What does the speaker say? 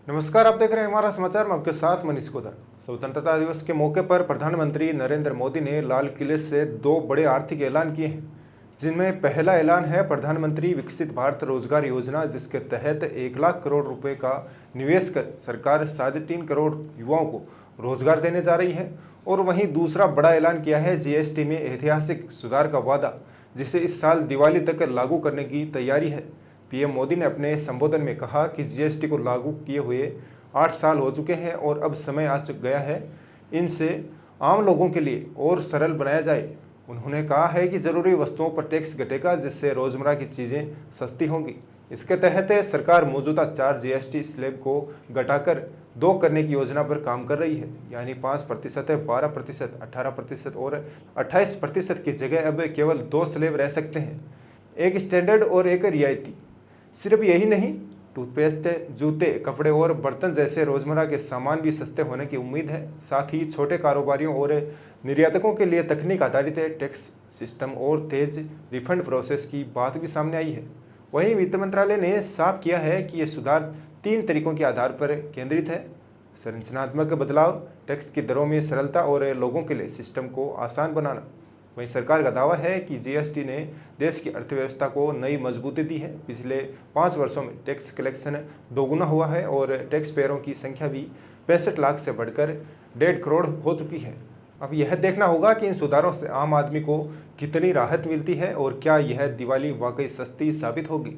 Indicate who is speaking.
Speaker 1: नमस्कार, आप देख रहे हैं हमारा समाचार। मैं आपके साथ मनीष कोदर। स्वतंत्रता दिवस के मौके पर प्रधानमंत्री नरेंद्र मोदी ने लाल किले से दो बड़े आर्थिक ऐलान किए हैं, जिनमें पहला ऐलान है प्रधानमंत्री विकसित भारत रोजगार योजना, जिसके तहत 1 लाख करोड़ रुपए का निवेश कर सरकार 3.5 करोड़ युवाओं को रोजगार देने जा रही है। और वहीं दूसरा बड़ा ऐलान किया है जीएसटी में ऐतिहासिक सुधार का वादा, जिसे इस साल दिवाली तक लागू करने की तैयारी है। पीएम मोदी ने अपने संबोधन में कहा कि जीएसटी को लागू किए हुए 8 साल हो चुके हैं और अब समय आ गया है इनसे आम लोगों के लिए और सरल बनाया जाए। उन्होंने कहा है कि जरूरी वस्तुओं पर टैक्स घटेगा, जिससे रोजमर्रा की चीज़ें सस्ती होंगी। इसके तहत सरकार मौजूदा 4 जीएसटी स्लैब को घटाकर 2 करने की योजना पर काम कर रही है, यानी 5% है, 12%, 18% और 28% की जगह अब केवल 2 स्लैब रह सकते हैं, एक स्टैंडर्ड और एक रियायती। सिर्फ यही नहीं, टूथपेस्ट, जूते, कपड़े और बर्तन जैसे रोजमर्रा के सामान भी सस्ते होने की उम्मीद है। साथ ही छोटे कारोबारियों और निर्यातकों के लिए तकनीक आधारित टैक्स सिस्टम और तेज रिफंड प्रोसेस की बात भी सामने आई है। वहीं वित्त मंत्रालय ने साफ किया है कि ये सुधार 3 तरीकों के आधार पर केंद्रित है: संरचनात्मक बदलाव, टैक्स की दरों में सरलता और लोगों के लिए सिस्टम को आसान बनाना। वहीं सरकार का दावा है कि जीएसटी ने देश की अर्थव्यवस्था को नई मजबूती दी है। पिछले 5 वर्षों में टैक्स कलेक्शन दोगुना हुआ है और टैक्स पेयरों की संख्या भी 65 लाख से बढ़कर 1.5 करोड़ हो चुकी है। अब यह देखना होगा कि इन सुधारों से आम आदमी को कितनी राहत मिलती है और क्या यह दिवाली वाकई सस्ती साबित होगी।